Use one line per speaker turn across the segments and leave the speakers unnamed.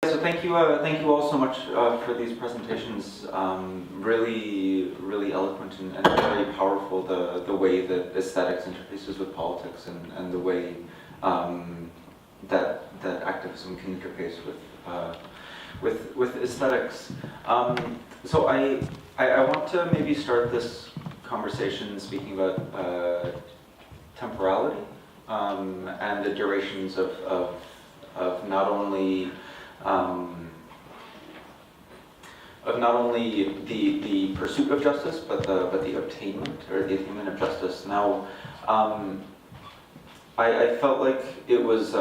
So thank you all so much for these presentations. Really eloquent and very powerful. The way that aesthetics interfaces with politics and the way that activism can interface with aesthetics. So I want to maybe start this conversation speaking about temporality and the durations of not only the pursuit of justice, but the obtainment or the attainment of justice. Now, I felt like it was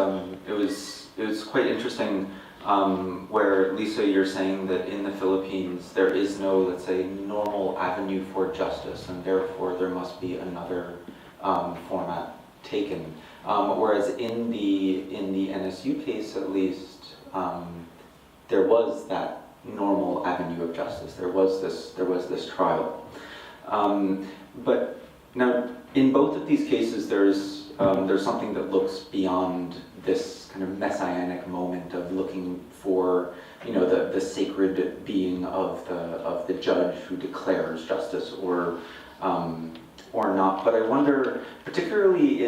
quite interesting where, Lisa, you're saying that in the Philippines there is no, let's say, normal avenue for justice, and therefore there must be another format taken. Whereas in the NSU case, at least, there was that normal avenue of justice. There was this trial. But now, in both of these cases, there's something that looks beyond this kind of messianic moment of looking for, the sacred being of the judge who declares justice or not. But I wonder, particularly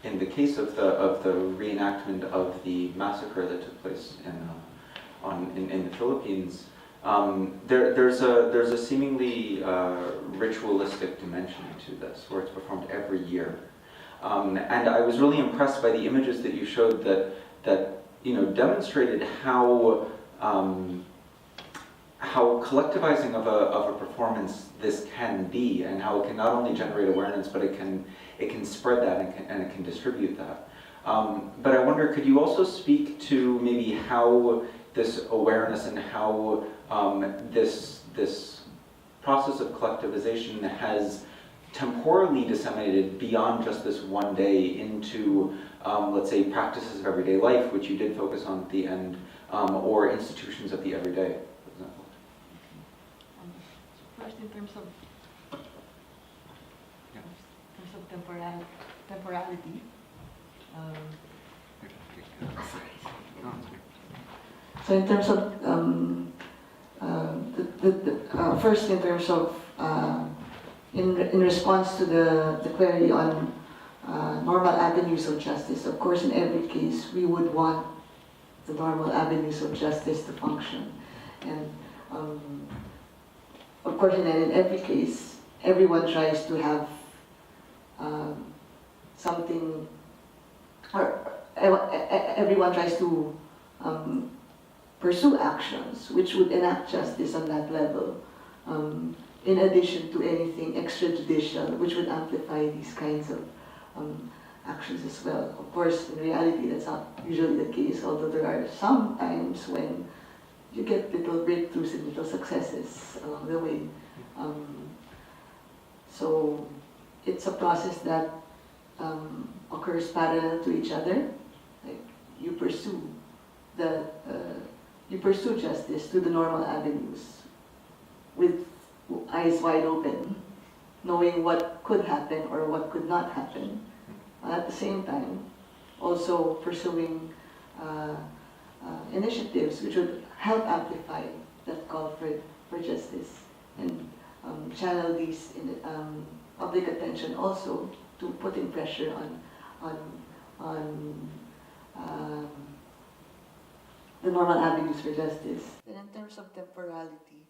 in the case of the reenactment of the massacre that took place in the Philippines, there's a seemingly ritualistic dimension to this, where it's performed every year. And I was really impressed by the images that you showed that demonstrated how collectivizing of a performance this can be, and how it can not only generate awareness, but it can spread that and it can distribute that. But I wonder, could you also speak to maybe how this awareness and how this process of collectivization has temporally disseminated beyond just this one day into, let's say, practices of everyday life, which you did focus on at the end, or institutions of the everyday, for example?
First, in terms of temporality. So in terms of first, in terms of in response to the query on normal avenues of justice, of course, in every case we would want the normal avenues of justice to function, and of course, in every case, everyone tries to have something, or everyone tries to pursue actions which would enact justice on that level, in addition to anything extrajudicial which would amplify these kinds of actions as well. Of course, in reality, that's not usually the case, although there are some times when you get little breakthroughs and little successes along the way. So it's a process that occurs parallel to each other. Like you pursue justice through the normal avenues with eyes wide open, knowing what could happen or what could not happen. At the same time, also pursuing initiatives which would help amplify that call for justice, and channel these in public attention also to putting pressure on the normal avenues for justice. And in terms of temporality,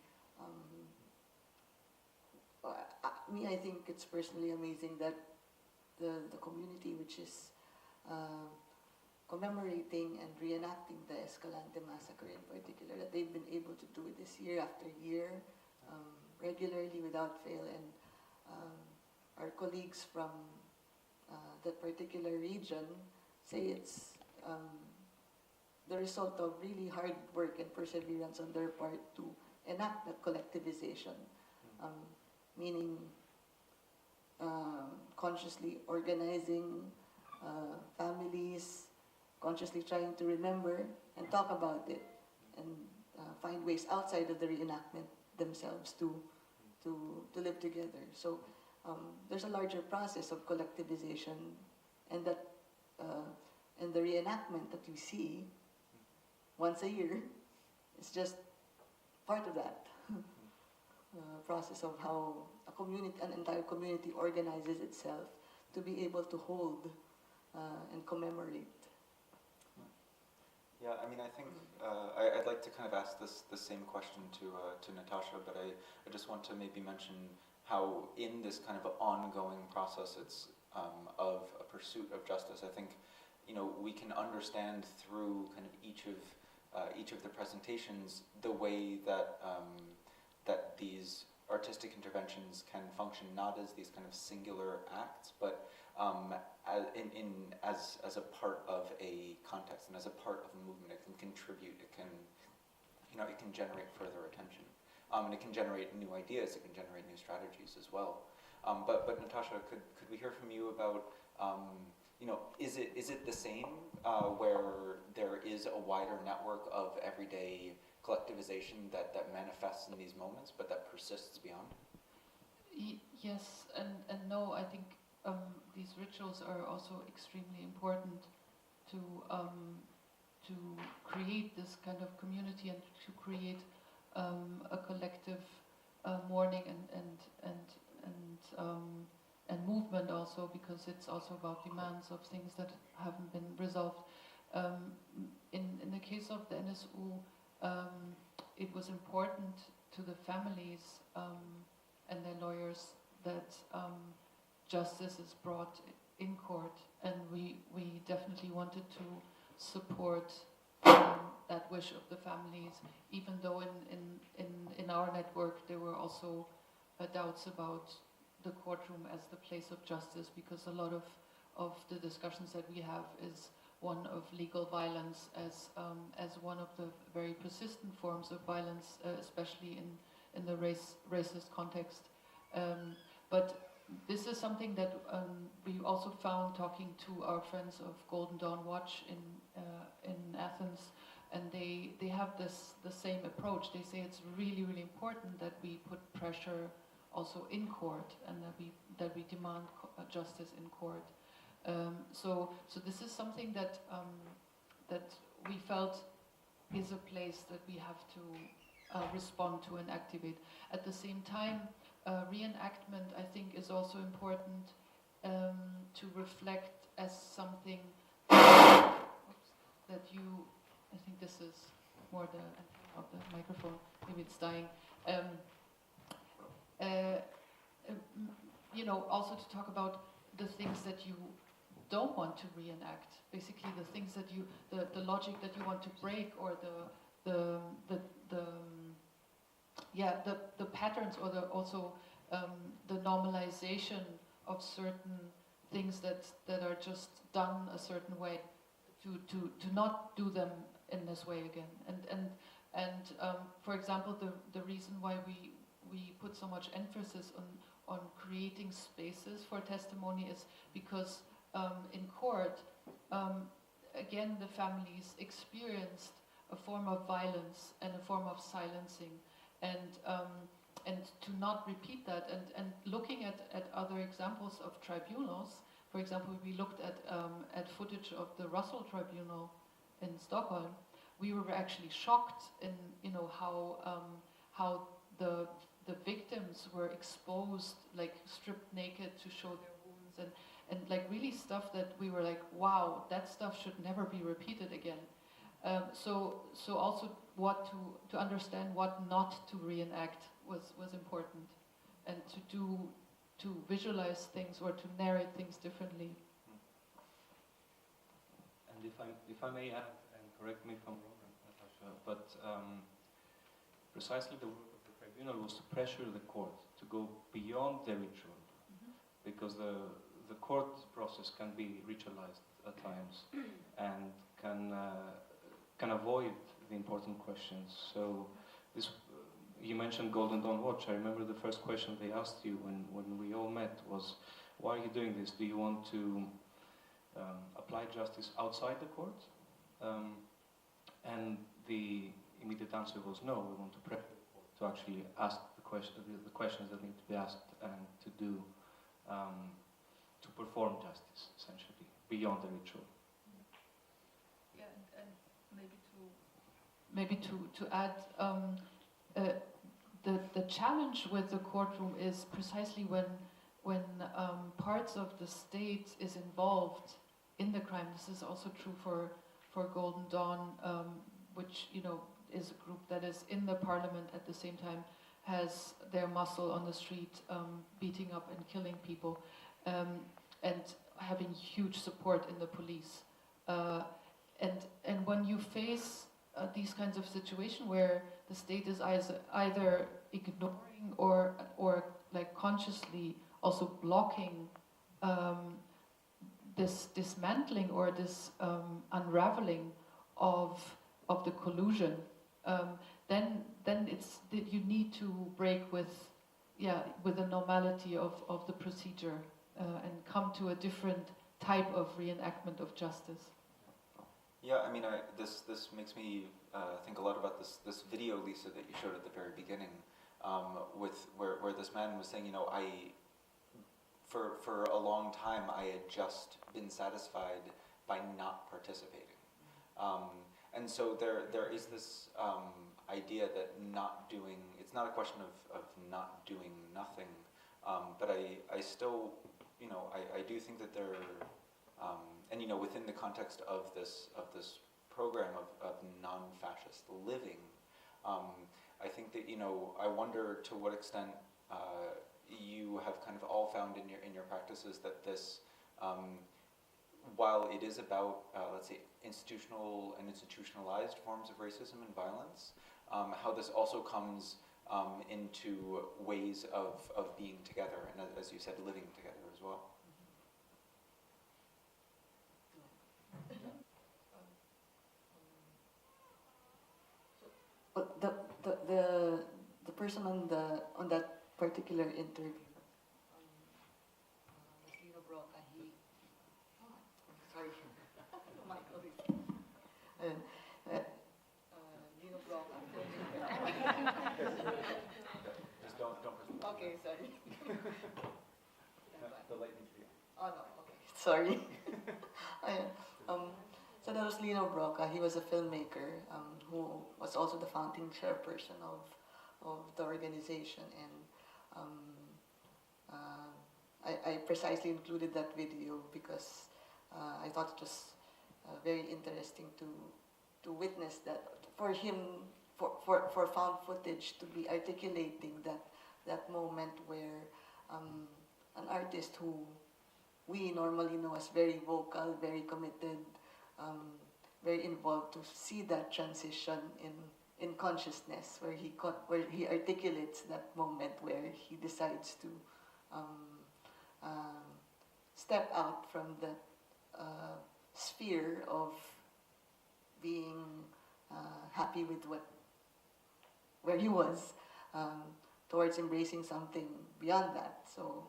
I think it's personally amazing that the community which is commemorating and reenacting the Escalante massacre in particular, that they've been able to do it this year after year, regularly without fail, and our colleagues from that particular region say it's the result of really hard work and perseverance on their part to enact that collectivization, meaning consciously organizing families, consciously trying to remember and talk about it, and find ways outside of the reenactment themselves to live together. So there's a larger process of collectivization, and that And the reenactment that you see once a year is just part of that process of how a community, an entire community organizes itself to be able to hold and commemorate.
Yeah, I mean, I think I'd like to kind of ask the same question to Natascha, but I just want to maybe mention how in this kind of ongoing process it's of a pursuit of justice, I think, you know, we can understand through kind of each of the presentations the way that that these artistic interventions can function not as these kind of singular acts, but as a part of a context and as a part of a movement. It can contribute. It can, you know, it can generate further attention, and it can generate new ideas. It can generate new strategies as well. But Natascha, could we hear from you about, you know, is it the same where there is a wider network of everyday collectivization that manifests in these moments, but that persists beyond?
Yes and no. I think these rituals are also extremely important to create this kind of community and to create a collective mourning and movement also, because it's also about demands of things that haven't been resolved. In the case of the NSU, it was important to the families and their lawyers that justice is brought in court, and we definitely wanted to support that wish of the families, even though in our network there were also doubts about the courtroom as the place of justice, because a lot of the discussions that we have is one of legal violence as one of the very persistent forms of violence, especially in the racist context. But this is something that we also found talking to our friends of Golden Dawn Watch in Athens, and they have the same approach. They say it's really, really important that we put pressure also in court, and that we demand justice in court. So this is something that we felt is a place that we have to respond to and activate. At the same time, reenactment, I think, is also important to reflect as something that you. I think this is more of the microphone. Maybe it's dying. You know, also to talk about the things that you don't want to reenact. Basically, the things that you, the logic that you want to break, or the patterns, or the normalization of certain things that are just done a certain way, to not do them in this way again. And for example, the reason why we put so much emphasis on creating spaces for testimony is because in court, again, the families experienced a form of violence and a form of silencing, and to not repeat that, and looking at other examples of tribunals. For example, we looked at footage of the Russell Tribunal in Stockholm. We were actually shocked in, you know, how the victims were exposed, like stripped naked to show their wounds, and like really stuff that we were like, wow, that stuff should never be repeated again. So also what to understand what not to reenact was important, and to visualize things or to narrate things differently.
And if I may add, and correct me if I'm wrong, Natascha, but precisely the work of the tribunal was to pressure the court to go beyond the ritual, because the court process can be ritualized at times and can avoid the important questions. So this, you mentioned Golden Dawn Watch. I remember the first question they asked you when we all met was, why are you doing this? Do you want to apply justice outside the court? And the immediate answer was no, we want to prepare the court to actually ask the questions that need to be asked, and to do, to perform justice, essentially, beyond the ritual.
maybe to add, the challenge with the courtroom is precisely when parts of the state is involved in the crime. This is also true for Golden Dawn, which is a group that is in the parliament at the same time has their muscle on the street, beating up and killing people, and having huge support in the police. And when you face these kinds of situations where the state is either ignoring or like consciously also blocking this dismantling or this unraveling of the collusion, then it's that you need to break with the normality of the procedure and come to a different type of reenactment of justice.
Yeah, I mean, this makes me think a lot about this video, Lisa, that you showed at the very beginning, where this man was saying, for a long time I had just been satisfied by not participating, and so there is this idea that not doing, it's not a question of not doing nothing, but I still, I do think that there. And within the context of this program of non-fascist living, I think that I wonder to what extent you have kind of all found in your practices that this, while it is about let's say institutional and institutionalized forms of racism and violence, how this also comes into ways of being together and, as you said, living together as well.
But the person on that particular interview, sorry, Michael. Lino Broca.
Just don't.
Okay, sorry.
The light needs to be on.
Oh no, okay, sorry. So that was Lino Broca. He was a filmmaker who was also the founding chairperson of the organization, and I precisely included that video because I thought it was very interesting to witness that for him, for found footage to be articulating that moment where an artist who we normally know as very vocal, very committed, very involved, to see that transition in consciousness, where he articulates that moment where he decides to step out from the sphere of being happy with where he was, towards embracing something beyond that. So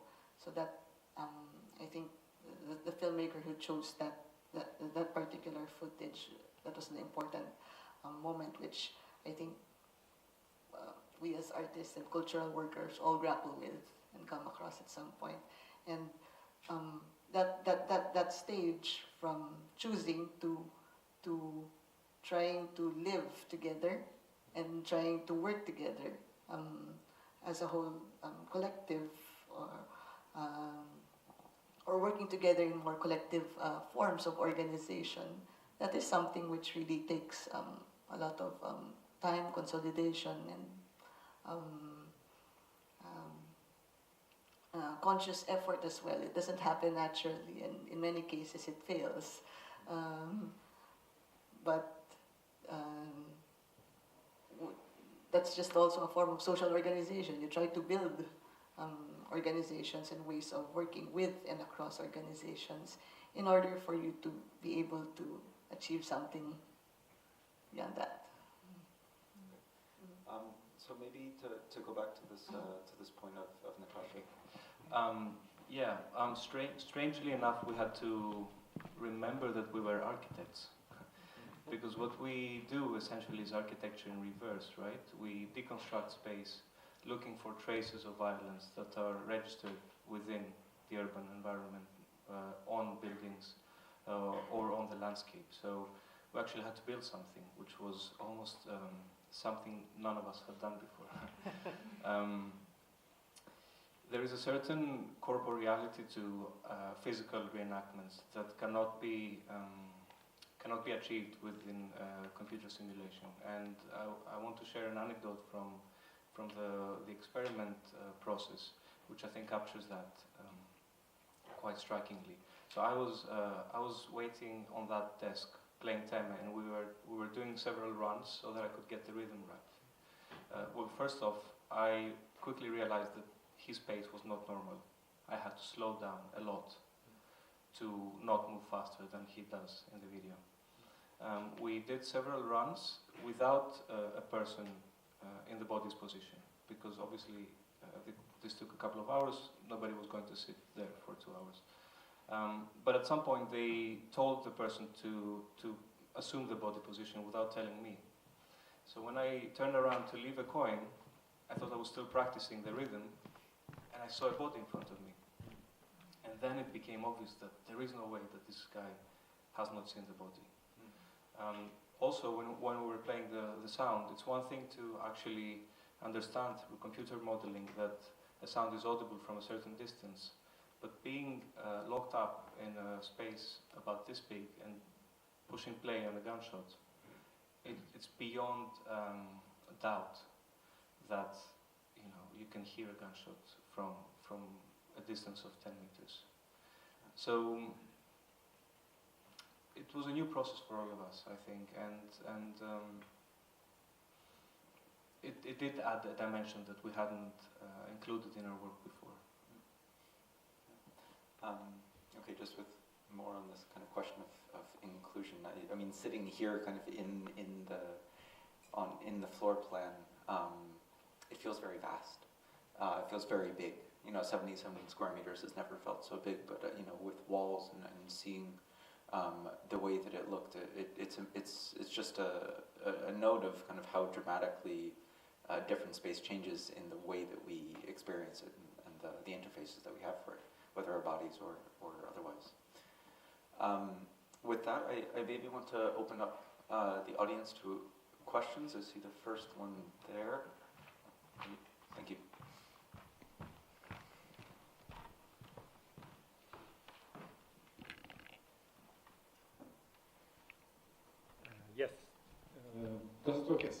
that I think the filmmaker who chose that particular footage, that was an important moment, which I think we as artists and cultural workers all grapple with and come across at some point. And that stage from choosing to trying to live together and trying to work together as a whole collective, or working together in more collective forms of organization, that is something which really takes a lot of time, consolidation, and conscious effort as well. It doesn't happen naturally, and in many cases it fails. But that's just also a form of social organization. You try to build organizations and ways of working with and across organizations in order for you to be able to achieve something beyond that.
So maybe to go back to this point of Natascha.
Strangely enough, we had to remember that we were architects. Because what we do essentially is architecture in reverse, right? We deconstruct space, looking for traces of violence that are registered within the urban environment, on buildings or on the landscape. So we actually had to build something, which was almost something none of us had done before. There is a certain corporeality to physical reenactments that cannot be achieved within computer simulation. And I want to share an anecdote from the experiment process, which I think captures that quite strikingly. So I was waiting on that desk playing Teme, and we were doing several runs so that I could get the rhythm right. Well, first off, I quickly realized that his pace was not normal. I had to slow down a lot to not move faster than he does in the video. We did several runs without a person in the body's position, because obviously this took a couple of hours. Nobody was going to sit there for 2 hours. But at some point they told the person to assume the body position without telling me. So when I turned around to leave a coin, I thought I was still practicing the rhythm, and I saw a body in front of me. And then it became obvious that there is no way that this guy has not seen the body. Also, when we were playing the sound, it's one thing to actually understand through computer modeling that a sound is audible from a certain distance, but being locked up in a space about this big and pushing play on a gunshot, it's beyond doubt that you can hear a gunshot from a distance of 10 meters. So it was a new process for all of us, I think, and it did add a dimension that we hadn't included in our work before.
Okay, just with more on this kind of question of inclusion. I mean, sitting here, kind of in the floor plan, it feels very vast. It feels very big. 77 square meters has never felt so big. But with walls and seeing the way that it looked, it's just a note of kind of how dramatically different space changes in the way that we experience it and the interfaces that we have for it, whether our bodies or otherwise. With that, I maybe want to open up the audience to questions. I see the first one there. Thank you.
Yes. Does it work? Yes.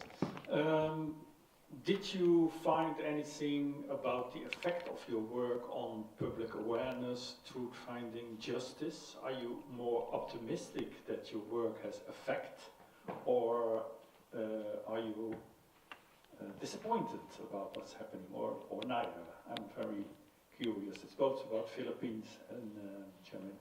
Did you find anything about the effect of your work on public awareness, truth finding, justice? Are you more optimistic that your work has effect, or are you disappointed about what's happening, or neither? I'm very curious. It's both about Philippines and Germany.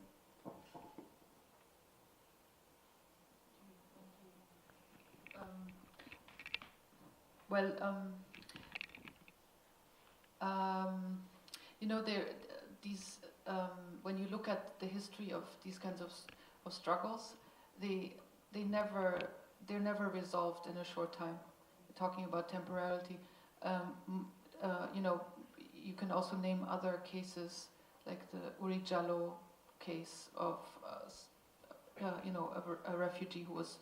When you look at the history of these kinds of struggles, they're never resolved in a short time. Talking about temporality, you can also name other cases like the Uri Jallo case of a refugee who was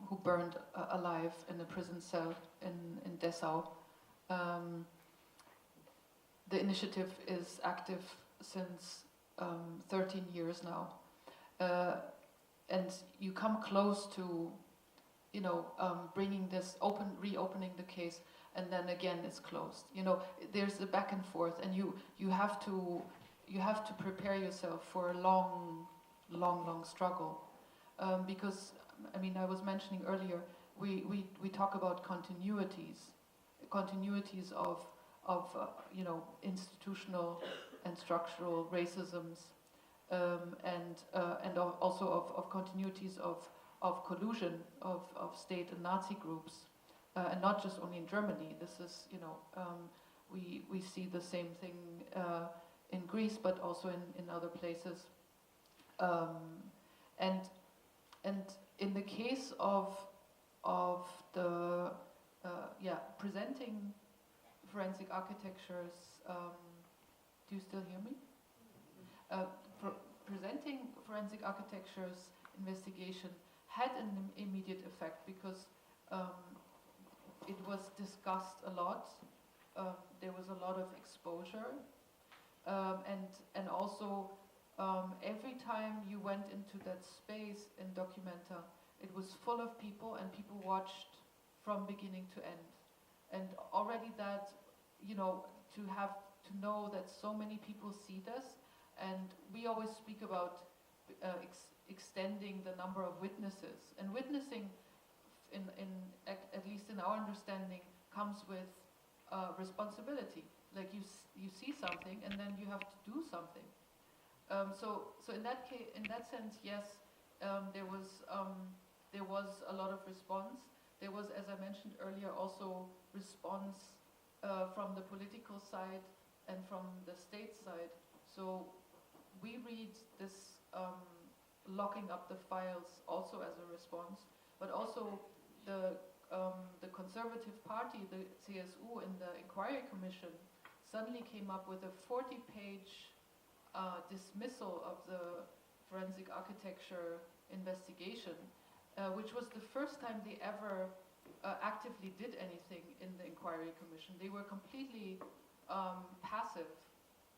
who burned alive in a prison cell in Dessau. The initiative is active since 13 years now, and you come close to, bringing this reopening the case, and then again it's closed. There's a back and forth, and you have to prepare yourself for a long struggle, because I was mentioning earlier, we talk about continuities of institutional and structural racisms, and also of continuities of collusion of state and Nazi groups, and not just only in Germany. This is we see the same thing in Greece, but also in other places, and in the case of the presenting forensic architectures, do you still hear me? Presenting forensic architectures investigation had an immediate effect because it was discussed a lot. There was a lot of exposure, and also every time you went into that space in Documenta, it was full of people, and people watched from beginning to end. And already that, you know, to know that so many people see this, and we always speak about extending the number of witnesses, and witnessing, at least in our understanding, comes with responsibility. Like you see something, and then you have to do something. So in that case, in that sense, yes, there was a lot of response. There was, as I mentioned earlier, also response from the political side and from the state side. So we read this locking up the files also as a response, but also the Conservative Party, the CSU, in the Inquiry Commission suddenly came up with a 40-page dismissal of the forensic architecture investigation, which was the first time they ever actively did anything in the Inquiry Commission. They were completely passive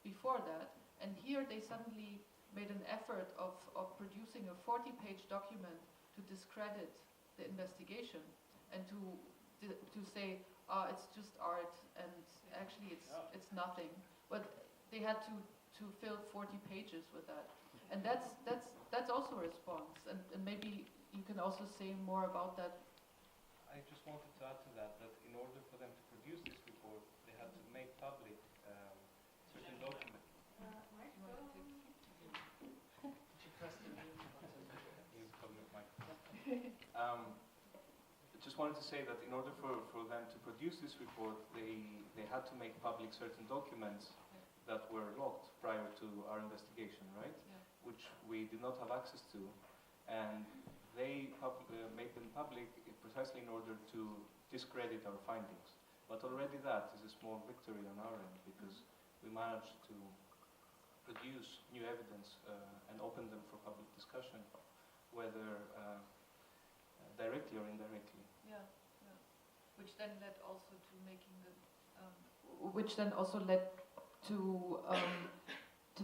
before that, and here they suddenly made an effort of producing a 40-page document to discredit the investigation and to say it's just art, and actually it's nothing. But they had to fill 40 pages with that, and that's also a response. And maybe you can also say more about that.
I just wanted to add to that in order for them to produce this report, they had to make public certain documents. I just wanted to say that in order for them to produce this report, they had to make public certain documents that were locked prior to our investigation, right?
Yeah.
Which we did not have access to, and they made them public precisely in order to discredit our findings. But already that is a small victory on our end, because we managed to produce new evidence and open them for public discussion, whether directly or indirectly.
Yeah, yeah. Which then led also to making the, which then also led to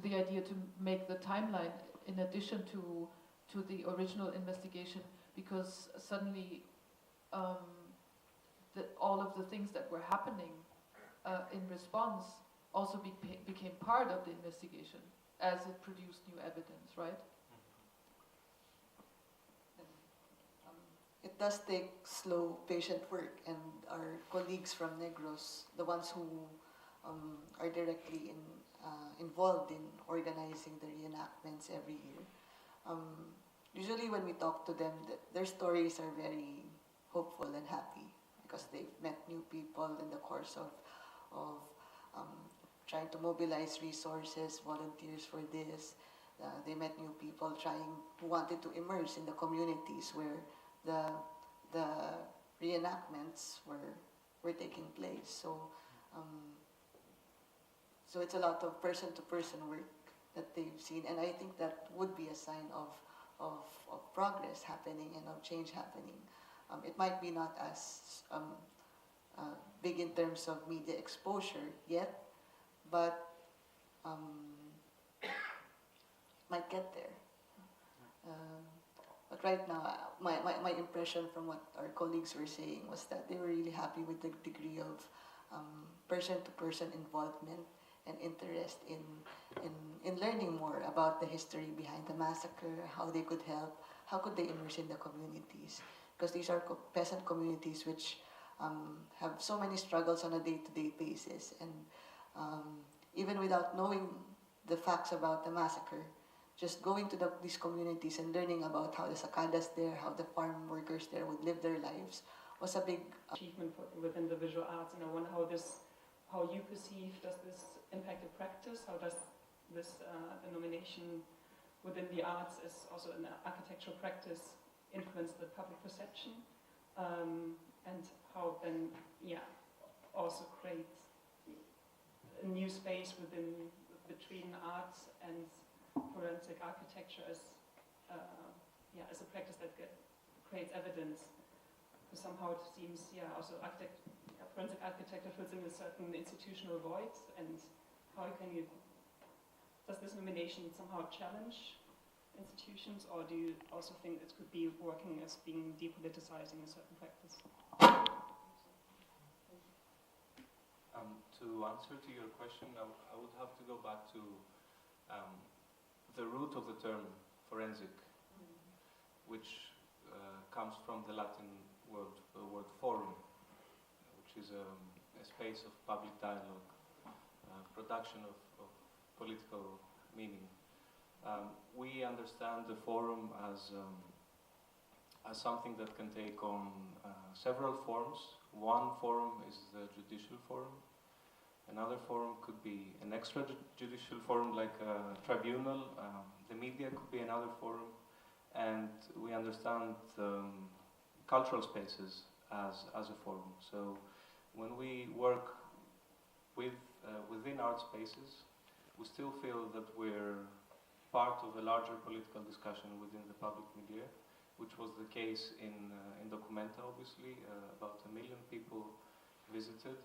the idea to make the timeline in addition to the original investigation, because suddenly all of the things that were happening in response also became part of the investigation as it produced new evidence, right?
It does take slow, patient work, and our colleagues from Negros, the ones who are directly involved in organizing the reenactments every year, usually when we talk to them, their stories are very hopeful and happy because they've met new people in the course of trying to mobilize resources, volunteers for this. They met new people who wanted to immerse in the communities where the reenactments were taking place. So it's a lot of person-to-person work that they've seen, and I think that would be a sign of progress happening and of change happening. It might be not as big in terms of media exposure yet, but might get there. But right now, my impression from what our colleagues were saying was that they were really happy with the degree of person-to-person involvement and interest in learning more about the history behind the massacre, how they could help, how could they immerse in the communities. Because these are peasant communities which have so many struggles on a day-to-day basis. And even without knowing the facts about the massacre, just going to these communities and learning about how the sacadas there, how the farm workers there would live their lives was a big
achievement within the visual arts. And I wonder how you perceive, does this impact the practice? How does this denomination within the arts as also an architectural practice influence the public perception? And how then, also create a new space between arts and forensic architecture as a practice that creates evidence. So somehow it seems, also forensic architecture fills in a certain institutional void, and how can you, does this nomination somehow challenge institutions, or do you also think it could be working as being depoliticizing a certain practice?
To answer to your question, I would have to go back to the root of the term forensic, which comes from the Latin word forum, which is a space of public dialogue, production of political meaning. We understand the forum as something that can take on several forms. One forum is the judicial forum. Another forum could be an extrajudicial forum like a tribunal. The media could be another forum. And we understand cultural spaces as a forum. So when we work within art spaces, we still feel that we're part of a larger political discussion within the public media, which was the case in Documenta, obviously. About 1 million people visited.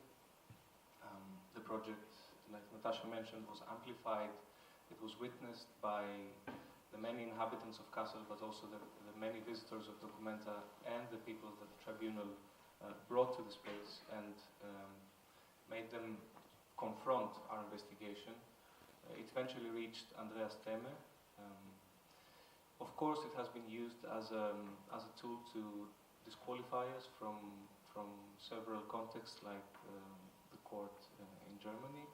The project, like Natascha mentioned, was amplified. It was witnessed by the many inhabitants of Kassel, but also the many visitors of Documenta and the people that the tribunal brought to the space and made them confront our investigation. It eventually reached Andreas Teme. Of course, it has been used as a tool to disqualify us from several contexts, like the court in Germany.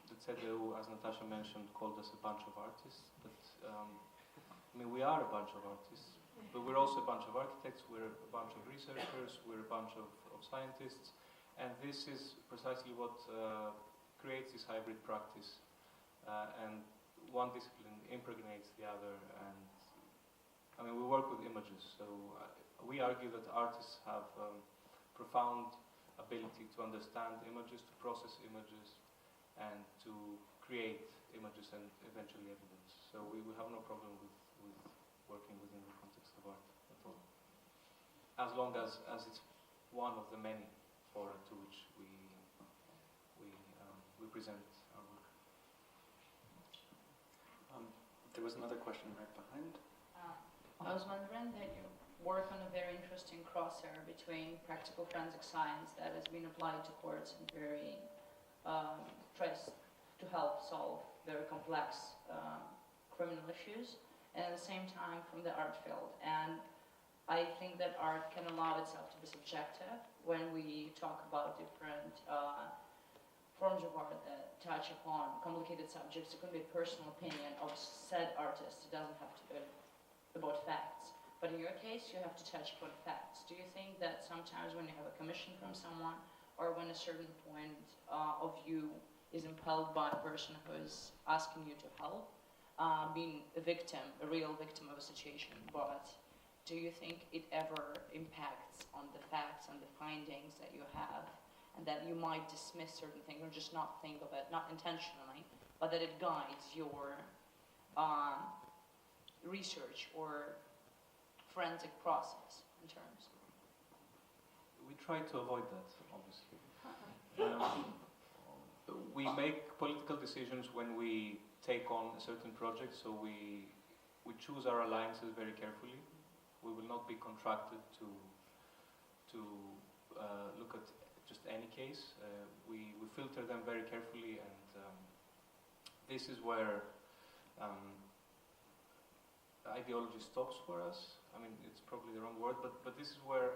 The CDU, as Natascha mentioned, called us a bunch of artists, but I mean, we are a bunch of artists, but we're also a bunch of architects, we're a bunch of researchers, we're a bunch of scientists, and this is precisely what creates this hybrid practice, and one discipline impregnates the other, and I mean, we work with images, so we argue that artists have profound ability to understand images, to process images, and to create images and eventually evidence. So we have no problem with working within the context of art at all, as long as it's one of the many fora to which we present our work.
There was another question right behind.
I was wondering that you work on a very interesting crosshair between practical forensic science that has been applied to courts and very tries to help solve very complex criminal issues, and at the same time from the art field. And I think that art can allow itself to be subjective when we talk about different forms of art that touch upon complicated subjects. It can be a personal opinion of said artist. It doesn't have to be about facts. But in your case, you have to touch upon facts. Do you think that sometimes when you have a commission from someone, or when a certain point of you is impelled by a person who is asking you to help, being a victim, a real victim of a situation, but do you think it ever impacts on the facts and the findings that you have, and that you might dismiss certain things or just not think of it, not intentionally, but that it guides your research or forensic process in terms?
We try to avoid that, obviously. We make political decisions when we take on a certain project, so we choose our alliances very carefully. We will not be contracted to look at just any case. We filter them very carefully, and this is where ideology stops for us. I mean, it's probably the wrong word, but this is where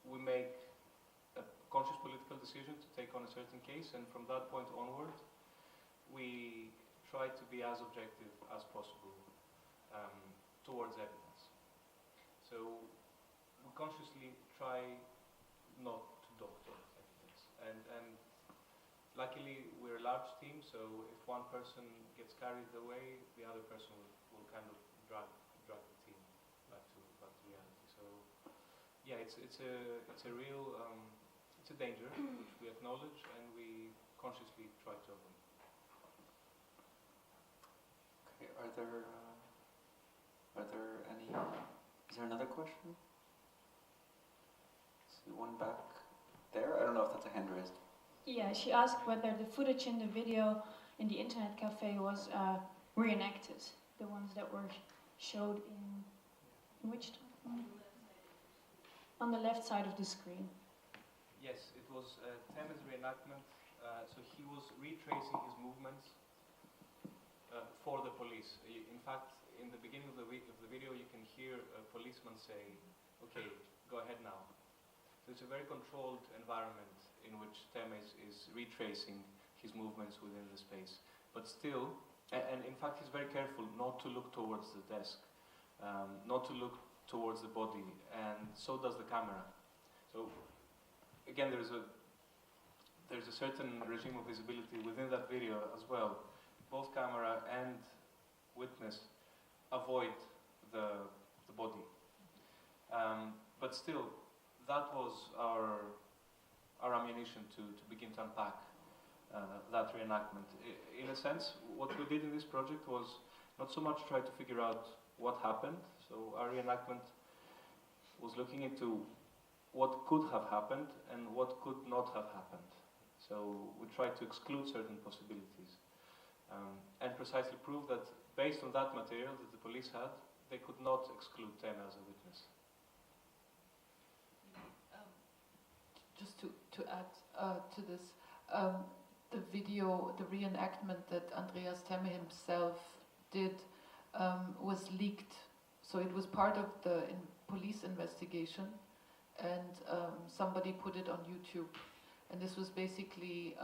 we make a conscious political decision to take on a certain case, and from that point onward, we try to be as objective as possible towards evidence. So we consciously try not to doctor evidence, and luckily we're a large team, so if one person gets carried away, the other person will kind of drag the team back to reality. So yeah, it's a real it's a danger which we acknowledge and we consciously try to avoid.
Okay, are there any Is there another question? See one back there. I don't know if that's a hand raised.
Yeah, she asked whether the footage in the video in the internet cafe was reenacted, the ones that were showed in which time? On the left side of the screen.
Yes, it was Teme's reenactment. So he was retracing his movements for the police. In fact, in the beginning of the video, you can hear a policeman say, "Okay, go ahead now." So it's a very controlled environment in which Teme is retracing his movements within the space. But still, and in fact he's very careful not to look towards the desk, not to look towards the body, and so does the camera. So again, there's a certain regime of visibility within that video as well. Both camera and witness avoid the body. But still, that was our ammunition to begin to unpack that reenactment. In a sense, what we did in this project was not so much try to figure out what happened. So our reenactment was looking into what could have happened and what could not have happened. So we tried to exclude certain possibilities and precisely prove that based on that material that the police had, they could not exclude Teme as a witness.
Just to add to this, the video, the reenactment that Andreas Temme himself did was leaked. So it was part of the police investigation, and somebody put it on YouTube. And this was basically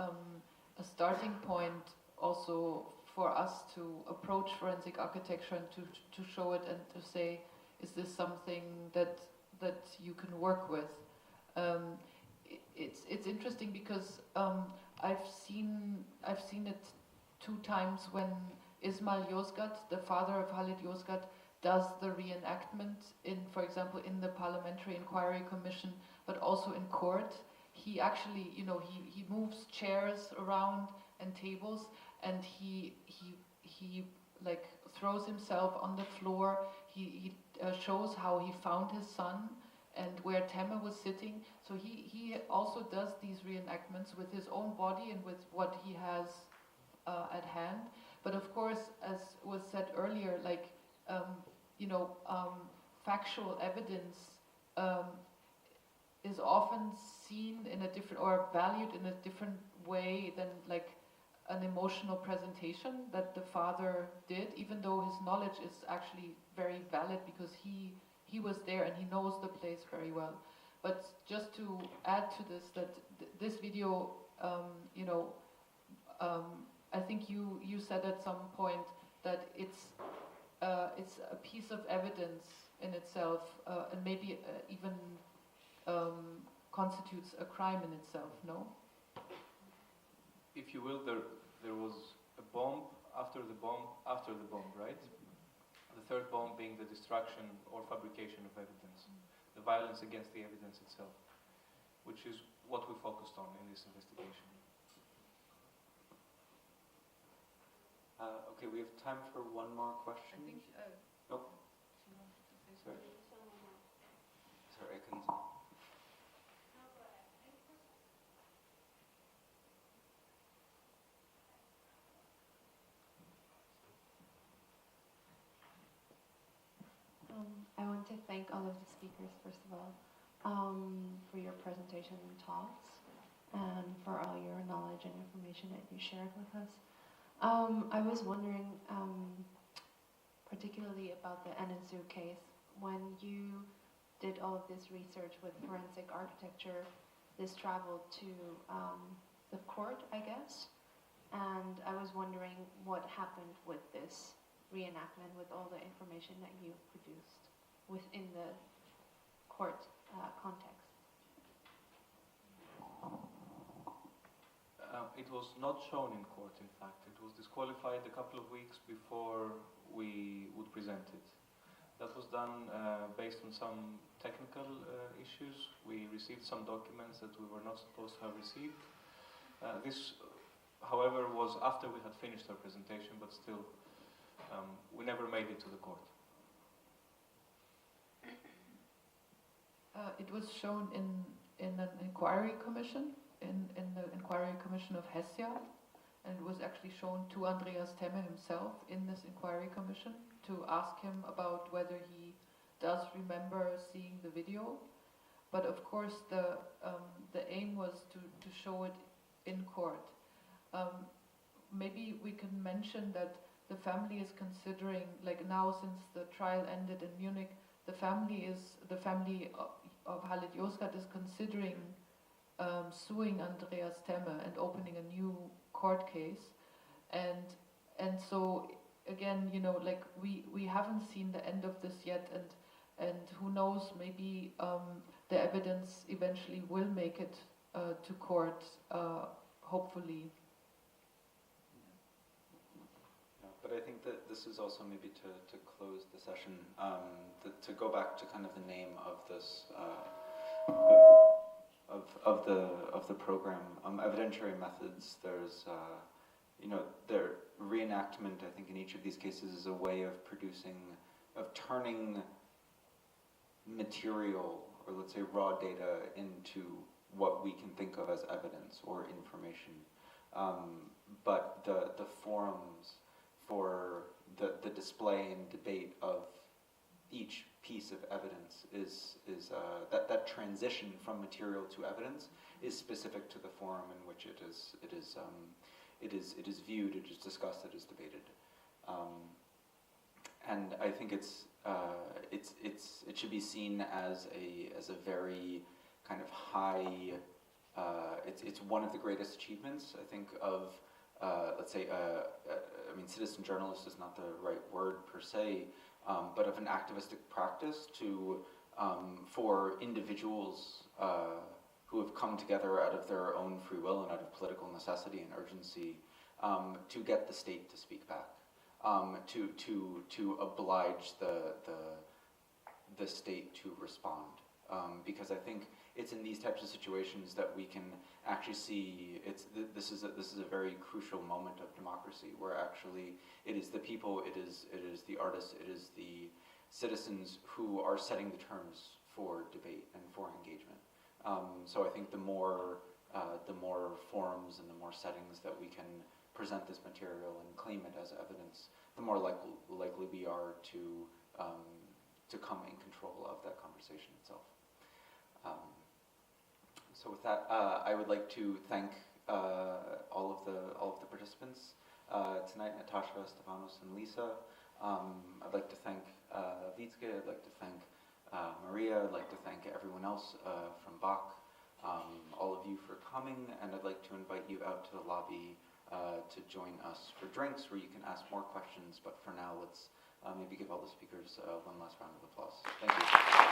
a starting point also for us to approach forensic architecture and to show it and to say, is this something that you can work with? It's interesting because I've seen it 2 times when Ismail Yozgat, the father of Khalid Yozgat, does the reenactment in, for example, in the Parliamentary Inquiry Commission, but also in court. He actually, he moves chairs around and tables, and he like throws himself on the floor. He shows how he found his son and where Temme was sitting. So he also does these reenactments with his own body and with what he has at hand. But of course, as was said earlier, like, factual evidence is often seen in a different, or valued in a different way than like an emotional presentation that the father did, even though his knowledge is actually very valid because he was there and he knows the place very well. But just to add to this, that this video, I think you said at some point that it's a piece of evidence in itself, and maybe even constitutes a crime in itself, no?
If you will, there was a bomb after the bomb after the bomb, right? The third bomb being the destruction or fabrication of evidence, the violence against the evidence itself, which is what we focused on in this investigation.
Okay, we have time for one more question.
I think.
Nope.
She wanted to say
Sorry.
something.
Sorry, I couldn't.
I want to thank all of the speakers, first of all, for your presentation and talks, and for all your knowledge and information that you shared with us. I was wondering, particularly about the NSU case, when you did all of this research with forensic architecture, this traveled to the court, I guess, and I was wondering what happened with this reenactment, with all the information that you produced within the court context.
It was not shown in court, in fact. It was disqualified a couple of weeks before we would present it. That was done based on some technical issues. We received some documents that we were not supposed to have received. This, however, was after we had finished our presentation, but still, we never made it to the court.
It was shown in an inquiry commission, in the inquiry commission of Hessia, and it was actually shown to Andreas Temme himself in this inquiry commission to ask him about whether he does remember seeing the video. But of course, the aim was to show it in court. Maybe we can mention that the family is considering, like now since the trial ended in Munich, the family of Halit Yozgat is considering suing Andreas Temme and opening a new court case, and so again, you know, like we haven't seen the end of this yet, and who knows, maybe the evidence eventually will make it to court, hopefully.
Yeah, but I think that this is also maybe to close the session, to go back to kind of the name of this of the program, Evidentiary Methods. There's their reenactment, I think in each of these cases, is a way of turning material, or let's say raw data, into what we can think of as evidence or information. But the forums for the display and debate of each piece of evidence is that transition from material to evidence is specific to the forum in which it is viewed, it is discussed, it is debated, and I think it should be seen as a very kind of high. It's one of the greatest achievements, I think, of let's say I mean, citizen journalist is not the right word per se, but of an activistic practice for individuals who have come together out of their own free will and out of political necessity and urgency to get the state to speak back, to oblige the state to respond, because I think it's in these types of situations that we can actually see this is a very crucial moment of democracy, where actually it is the people, it is the artists, it is the citizens who are setting the terms for debate and for engagement. So I think the more forums and the more settings that we can present this material and claim it as evidence, the more likely we are to come in control of that conversation itself. So with that, I would like to thank all of the participants tonight, Natascha, Stefanos, and Lisa. I'd like to thank Wietske, I'd like to thank Maria, I'd like to thank everyone else from Bach, all of you for coming, and I'd like to invite you out to the lobby to join us for drinks, where you can ask more questions, but for now, let's maybe give all the speakers one last round of applause. Thank you.